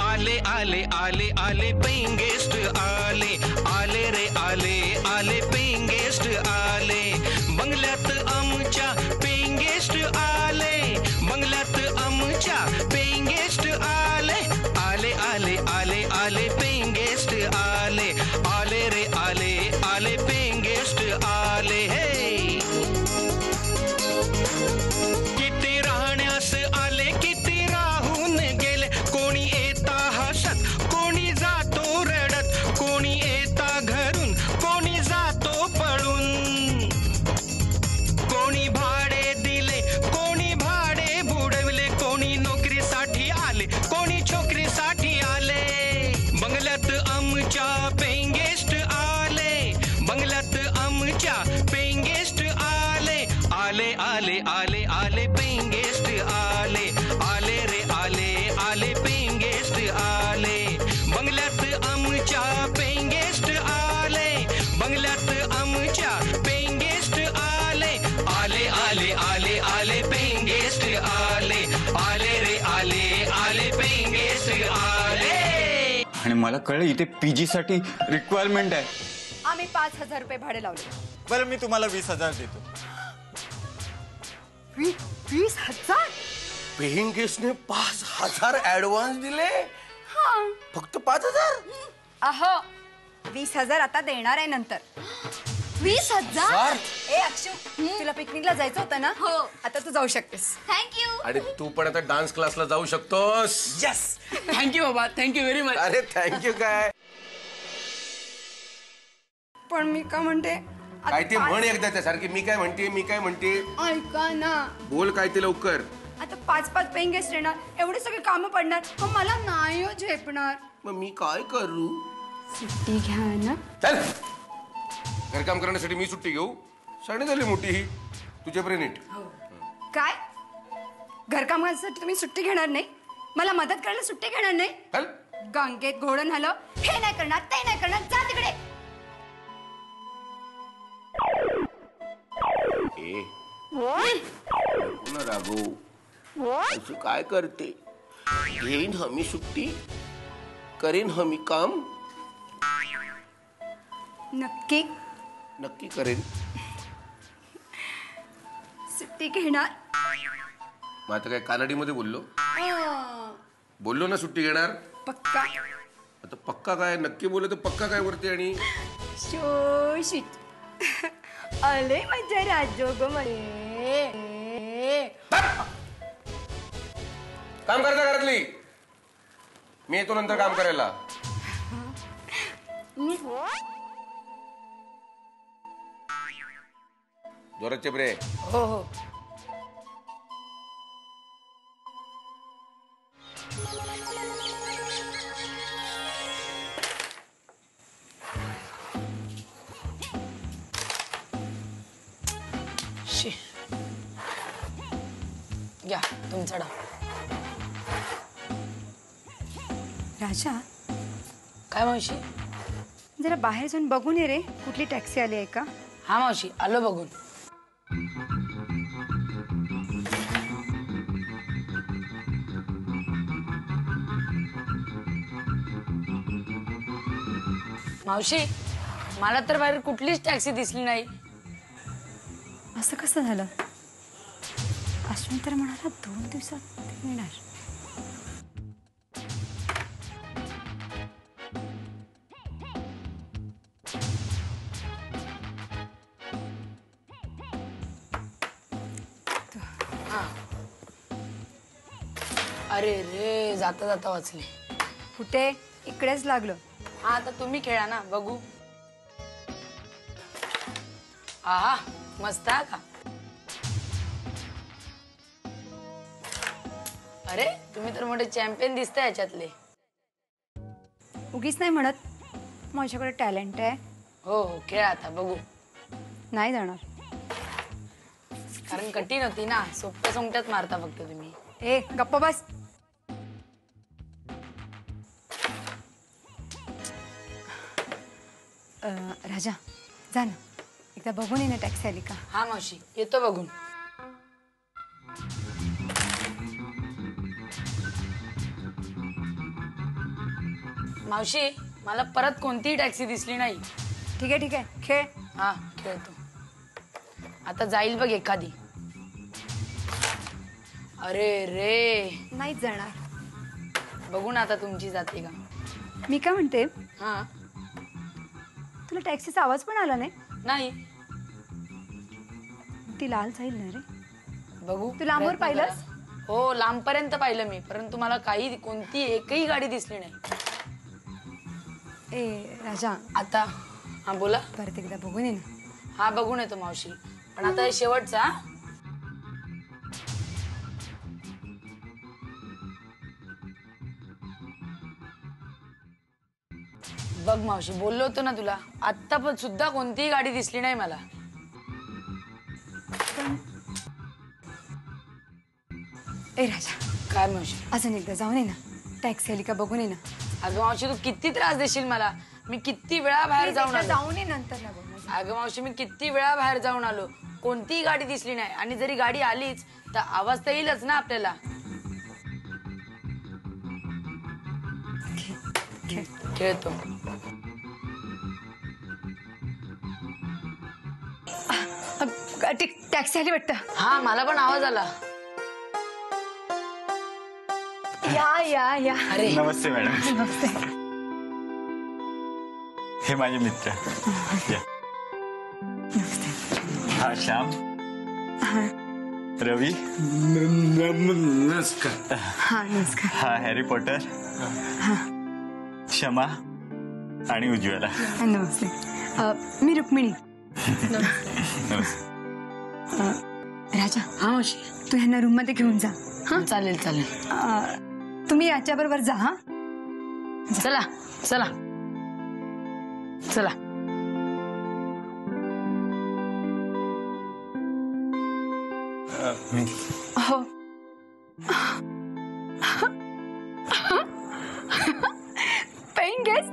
आले आले आले पेइंग गेस्ट आले आले रे आले आले पेइंग गेस्ट आले बंगल्यात आमच्या पेइंग गेस्ट आले बंगल्यात आमच्या पेइंग गेस्ट आले आले आले आले आले पेइंग गेस्ट आले आले रे आले आले पेइंग गेस्ट आले हे किती राहण्यास आले किती राहून गेले कोणी येता हसत कोणी जातो रडत कोणी येता घरून कोणी जातो पळून कोणी भाडे दिले कोणी भाडे बुडवले कोणी नोकरीसाठी आले कोणी छोकरीसाठी आले बंगल्यात आमच्या पेइंग गेस्ट आले बंगल्यात आमच्या पेइंग गेस्ट आले आले आले आले आले पेइंग गेस्ट आले आले रे आले आले पेइंग गेस्ट आले बंगल्यात आमच्या पेइंग गेस्ट आले बंगल्यात आमच्या पेइंग गेस्ट आले आले आले आले आले पेइंग गेस्ट आले आले रे आले आले पेइंग गेस्ट आले. आणि मला कळलं इथे पीजी साठी रिक्वायरमेंट आहे. आम्ही 5,000 रुपये भाडे लावले. बरं मी तुम्हाला 20,000 देतो. 20,000? पेइंग गेस्टने 5,000 ऍडव्हान्स दिले. फक्त 5,000? अहो 20,000 आता देणार आहे नंतर. 20,000? ए अक्षू तुला पिकनिकला जायचं होतं ना. हो. आता तू जाऊ शकतेस. थँक्यू. आणि तू पण आता डान्स क्लासला जाऊ शकतोस. यस थँक्यू बाबा थँक्यू व्हेरी मच. अरे थँक्यू काय. पण मी का म्हणते काय ते म्हण एकदा त्यासारखी. मी काय म्हणते ऐका ना. बोल काय ते लवकर. आता 5 पेइंग गेस्ट येणार एवढे सगळे कामं पडणार मग मला नाही झेपणार. मग मी काय करू. सुट्टी घ्या ना. चल घरकाम करण्यासाठी मी सुट्टी घेऊ. शाळेत झाली मोठी ही तुझ्यापर्यंत नीट. काय घरकामासाठी तुम्ही सुट्टी घेणार नाही मला मदत करायला सुट्टी घेणार नाही. चल गंगेत घोडण झालं हे नाही करणार ते नाही करणार जा तिकडे. पुन्हा राघव असं काय करते. घेईन हमी सुट्टी करेन हमी काम. नक्की नक्की करेन. सुट्टी घेणार. मग आता काय कानडीमध्ये बोललो ना सुट्टी घेणार. पक्का. आता पक्का काय नक्की बोललो तर पक्का काय वरती. आणि शोषित आले माझ्या राजोगमध्ये. काम करता घरातली. मी येतो नंतर काम करायला. जोरात चेपरे. हो हो. घ्या तुमचा डाव. राजा काय मावशी. जरा बाहेर जाऊन बघून ये रे कुठली टॅक्सी आली आहे का. हा मावशी आलो बघून. मावशी मला तर बाहेर कुठलीच टॅक्सी दिसली नाही. असं कसं झालं. अश्विन तर म्हणाला 2 दिवसात येणार. अरे रे जाता जाता वाचले. कुठे इकडेच लागलं. हा आता तुम्ही खेळा ना बघू. आहा मस्त आहे का. अरे तुम्ही तर मोठे चॅम्पियन दिसताय याच्यातले. उगीच नाही म्हणत माझ्याकडे टॅलेंट आहे. हो हो खेळा आता बघू. नाही जाणार. कारण कठीण होती ना. सोप्या सोंगट्यात मारता फक्त तुम्ही. ए गप्प बस. राजा जा ना एकदा बघून ये ना टॅक्सी आली का. हा मावशी येतो बघून. मावशी मला परत कोणतीही टॅक्सी दिसली नाही. ठीक आहे खेळ. हा खेळतो. आता जाईल बघ एखादी. अरे रे नाहीच जाणार. बघू ना आता तुमची जाते का. मी काय म्हणते, हा तुला टॅक्सीचा आवाज पण आला नाही. नाही ती लाल जाईल ना रे. बघू तू लांबवर प्रयत्न करा. पाहिलंस? हो लांबपर्यंत पाहिलं मी, परंतु मला काही कोणती एकही गाडी दिसली नाही. ए राजा, आता हा बोला. परत एकदा बघून ये ना. हा बघून येतो मावशी, पण आता हे शेवटचा. बघ मावशी बोललो होतो ना तुला, आता पण सुद्धा कोणतीही गाडी दिसली नाही मला. ए राजा, काय मावशी. अजून एकदा जाऊन ये ना. टॅक्सी आली का बघून ये ना. अगं मावशी तू किती त्रास देशील मला. मी किती वेळा बाहेर जाऊन आलो. जाऊन ये नंतर ना बघ. अगं मावशी मी किती वेळा बाहेर जाऊन आलो, कोणतीही गाडी दिसली नाही. आणि जरी गाडी आलीच तर आवाज तर येईलच ना आपल्याला. खेळतो. टॅक्सी आली वाटतं. हा मला पण आवाज आला. या. अरे नमस्ते मॅडम. नमस्ते. हे माझे मित्र. या. हा श्याम. रवी. हा नमस्कार. हा हॅरी पॉटर. क्षमा आणि उज्ज्वला. नमस्ते. मी रुक्मिणी. नमस्ते. राजा, हा मावशी. तू ह्यांना रूम मध्ये घेऊन जा. हा चालेल चालेल. तुम्ही याच्या बरोबर जा. हा चला चला चला. हो. Paying guest.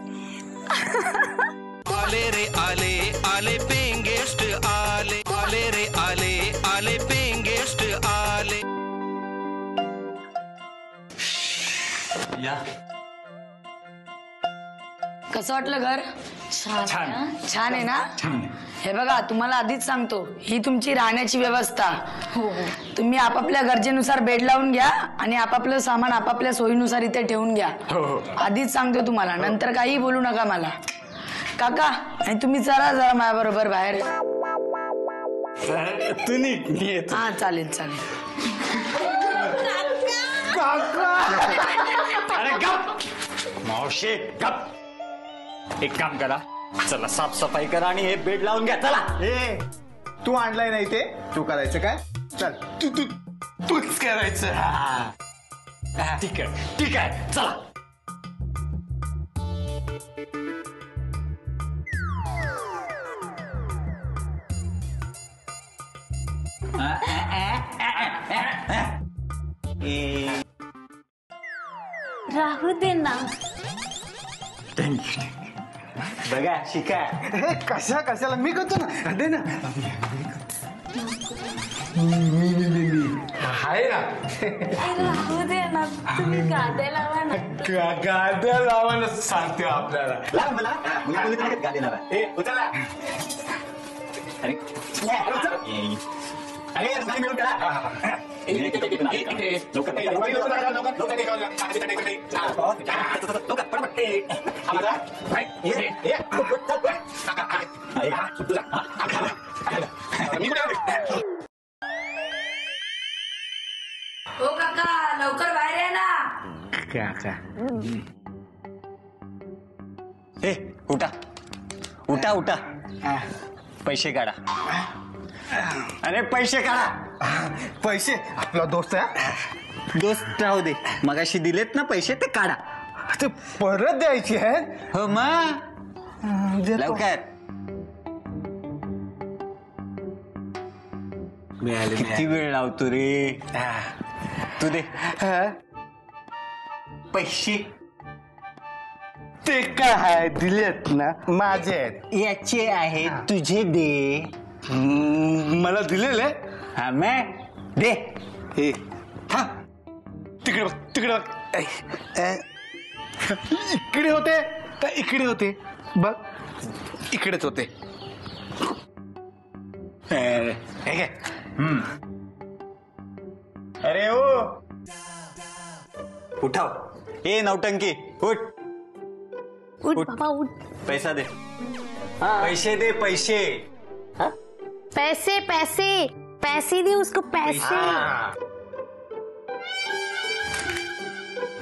आले रे आले आले पेइंग गेस्ट आले. आले रे आले आले पेइंग गेस्ट आले. या. कसं वाटलं घर. छान. छान आहे ना. हे बघा तुम्हाला आधीच सांगतो, ही तुमची राहण्याची व्यवस्था. तुम्ही आपापल्या गरजेनुसार बेड लावून घ्या आणि आपापलं सामान आपापल्या सोयीनुसार इथे ठेवून घ्या. आधीच सांगतो तुम्हाला, नंतर काही बोलू नका मला. काका आणि तुम्ही चला जरा माझ्या बरोबर बाहेर. हा चालेल चालेल. अरे गप मावशी गप. एक काम करा, चला साफसफाई करा आणि हे बेड लावून घ्या. चला. ए तू आणलाय नाही ते तू करायचं काय. चल तूच करायचं. ठीक आहे चला. राहू दे ना. थँक्यू. बघा शिका. कशाला मी करतो ना. दे ना. आहे ना. राहू दे ना. तुम्ही गाद्या लावा ना. गाद्या लावायला सांगते आपल्याला. गाडी लावा. उचला. अरे नाही मिळून करा. हो काका लवकर बाहेर या ना. ए उठा उठा उठा. पैसे काढा. अरे पैसे काढा. पैसे आपला दोस्त आहे. दोस्त राहू दे, मगाशी दिलेत ना पैसे ते काढा. ते परत द्यायची आहे. हो मग लवकर. किती वेळ लावतो रे. तू दे पैसे. ते काय आहे दिलेत ना माझे आहेत. याचे आहे तुझे दे. मला दिलेले हा मैं दे. हे हा तिकडे बघ तिकडे बघ. इकडे होते का इकडे होते बघ इकडेच होते. हे घे. अरे ओ उठाव. ए नौटंकी उठ. उठ बाबा उठ. पैसा दे. पैसे दे पैसे. पैसे पैसे पैसे दे उसको पैसे.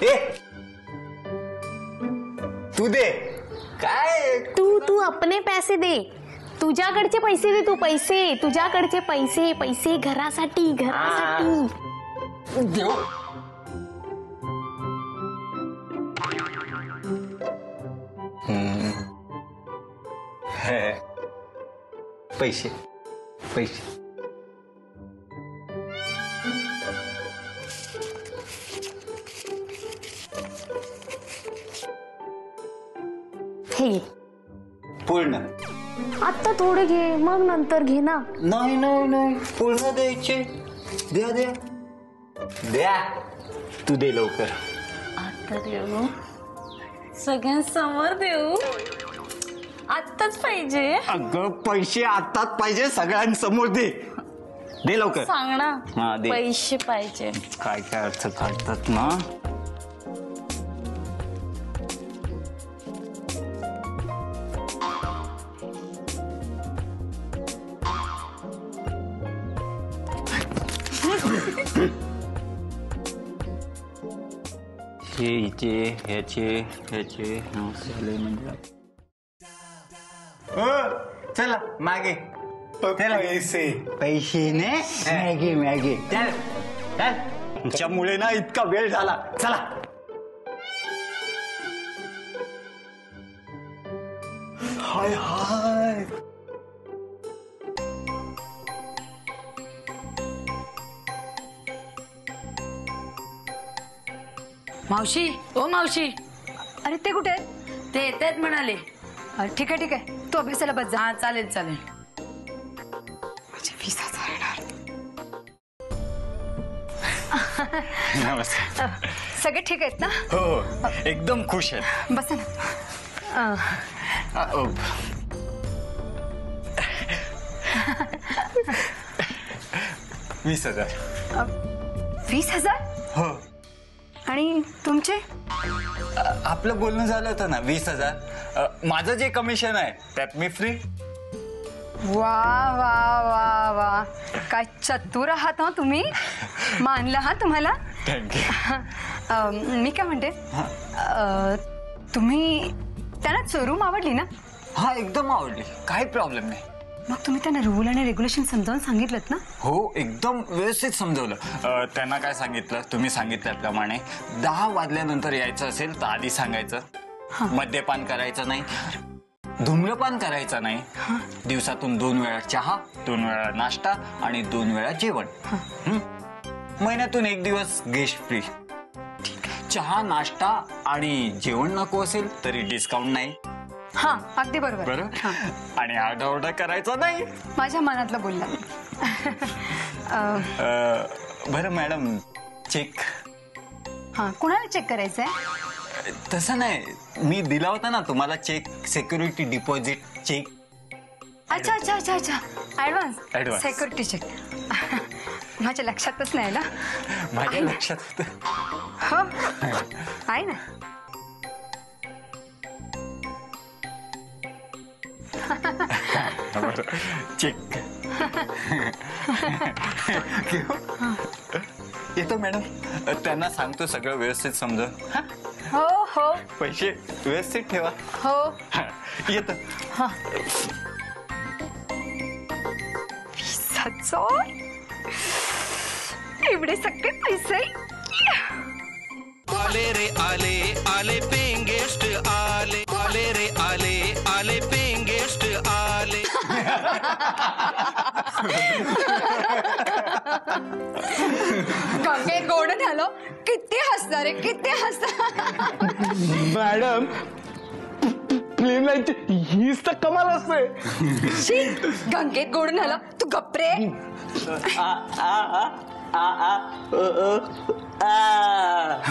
ए तू दे. काय तू अपने पैसे दे. तुझ्याकडचे पैसे दे. तू पैसे तुझ्याकडचे पैसे पैसे घरासाठी घरासाठी. देऊ. पैसे पैसे. हे घे. पूर्ण. आत्ता थोडे घे मग नंतर घे ना. नाही नाही नाही पूर्ण द्यायचे. द्या द्या द्या. तू दे लवकर. आता देऊ. सगळ्यांसमोर देऊ. आत्ताच पाहिजे. अगं पैसे आत्ताच पाहिजे सगळ्यांसमोर दे. दे लवकर. सांग ना. हा, दे. पैसे पाहिजे. काय काय अर्थ काढतात ना. हे इथे ह्याचे ह्याचे म्हणजे चला मागे. पैसे पैसे ने मॅगी मॅगी. चल चल. तुमच्यामुळे ना इतका वेळ झाला. चला. हाय हाय. मावशी ओ मावशी. अरे ते कुठे आहेत? ते येत आहेत म्हणाले. ठीक आहे ठीक आहे, तू अभ्यासाला बस जा. हा चालेल चालेल. माझे 20,000 येणार. नमस्कार. सगळे ठीक आहेत ना? हो एकदम खुश आहे. बसा ना. 20,000. 20,000? हो. आणि तुमचे? आपलं बोलणं झालं होतं ना 20,000. माझं जे कमिशन आहे त्यात मी फ्री. वा वा वा वा, काय चतुर आहात हा तुम्ही. मानलं हा तुम्हाला. थँक्यू. मी काय म्हणते, तुम्ही त्यांना रूम आवडली ना? हा एकदम आवडली. काही प्रॉब्लेम नाही. मग तुम्ही त्यांना रूल आणि रेग्युलेशन समजावून सांगितलं ना? हो एकदम व्यवस्थित समजवलं. त्यांना काय सांगितलं तुम्ही सांगितल्याप्रमाणे 10 वाजल्यानंतर यायचं असेल तर आधी सांगायचं. मद्यपान करायचं नाही, धूम्रपान करायचं नाही, दिवसातून 2 वेळा चहा, 2 वेळा नाश्ता आणि 2 वेळा जेवण. महिन्यातून 1 दिवस गेस्ट फ्री. चहा नाश्ता आणि जेवण नको असेल तरी डिस्काउंट नाही. हा अगदी बरोबर. बरोबर. आणि आरडाओरडा करायचा नाही. माझ्या मनातलं बोलला. बरं मॅडम चेक. हा कुणाला चेक करायचंय? तसं नाही, मी दिला होता ना तुम्हाला चेक, सिक्युरिटी डिपॉझिट चेक. अच्छा अच्छा अच्छा अच्छा, ऍडव्हान्स Advance. Security check. माझ्या लक्षातच नाही ना. माझ्या लक्षात होतं. हो आहे ना. चेक. येतो मॅडम. त्यांना सांगतो सगळं व्यवस्थित समजा. हो हो पैसे व्यवस्थित ठेवा. हो. येतो. 20,000 एवढे सगळे पैसे. आले रे आले आले पेइंग गेस्ट आले. आले रे आले आले पेइंग गेस्ट आले. गंगे गोड झालं. किती हसणार आहे, किती हसणार. मॅडम फॉरेन लाईनची हीच तर कमाल असते. शी, गंगेत गोडून आलं तू गप्रे.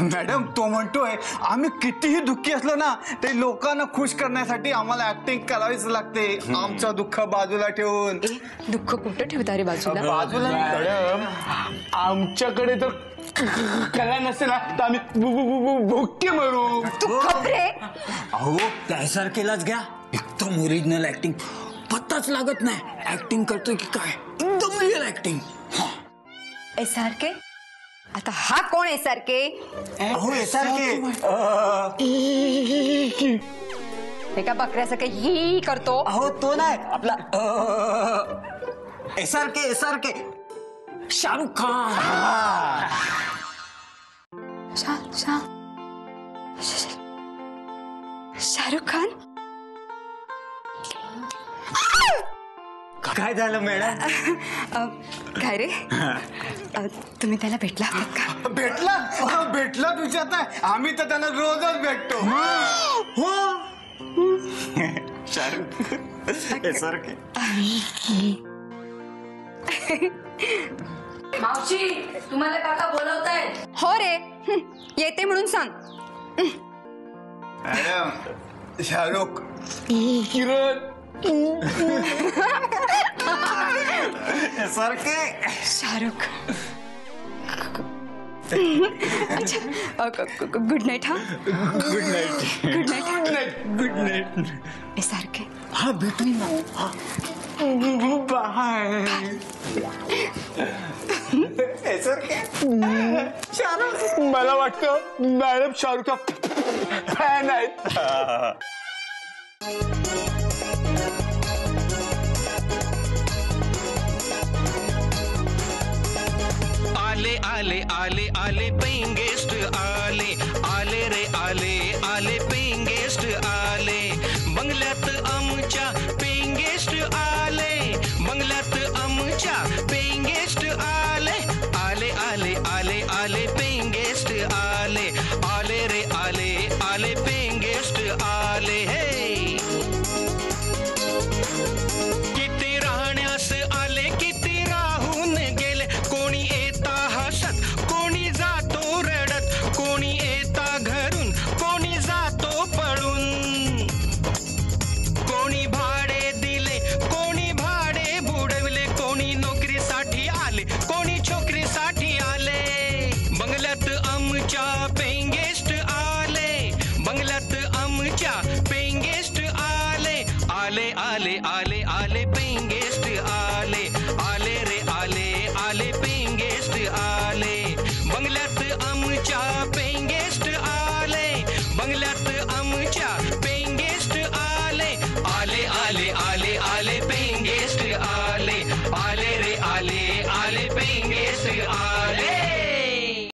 मॅडम तो म्हणतोय आम्ही कितीही दुःखी असलो ना ते लोकांना खुश करण्यासाठी आम्हाला ऍक्टिंग करावीच लागते, आमचं दुःख बाजूला ठेवून. दुःख कुठं ठेवता रे बाजूला? बाजूला मॅडम आमच्याकडे तर कला नसेल ना तर आम्ही भुक्के मरू. तू गप्रे. अहो त्यासारखेलाच घ्या, एकदम ओरिजिनल ऍक्टिंग, पत्ताच लागत नाही ऍक्टिंग करतोय की काय, एकदम रिअल ऍक्टिंग. SRK? आता हा कोण SRK? अहो SRK एका बकऱ्यासारखं ही करतो. अहो तो नाही आपला SRK शाहरुख खान. शाहरुख खान. काय झालं मॅडम? काय रे, तुम्ही त्याला भेटला होतात का? भेटला तुझ्यात आहे, आम्ही तर त्यांना रोजच भेटतो. हो शाहरुख SRK. मावशी तुम्हाला काका बोलवतायत. हो रे, येते म्हणून सांग. Madam Shahrukh Kiran SRK. शाहरुख. अच्छा, गुड नाईट. हा good night. Good night. Good night. SRK. हा भेटू ना. Bye SRK. शाहरुख. मला वाटतं मॅडम शाहरुखचा फॅन आहेत. आले आले आले आले पेइंग गेस्ट आले आले रे आले आले पेइंग गेस्ट आले बंगल्यात आमच्या पेइंग गेस्ट आले बंगल्यात आमच्या पेइंग गेस्ट आले आले आले आले आले पेइंग गेस्ट आले आले रे आले आले पेइंग गेस्ट आले. हे किती राहण्यास आले किती राहून गेले कोणी येता हसत कोणी जातो रडत कोणी येता घरून कोणी जातो पळून कोणी भाडे दिले कोणी भाडे बुडवले कोणी नोकरीसाठी आले कोणी छोकरीसाठी आले बंगल्यात आमच्या पेइंग गेस्ट आले बंगल्यात आमच्या पेइंग गेस्ट आले आले आले आले आले पेइंग गेस्ट आले आले रे आले आले पेइंग गेस्ट आले बंगल्यात आमच्या पेइंग गेस्ट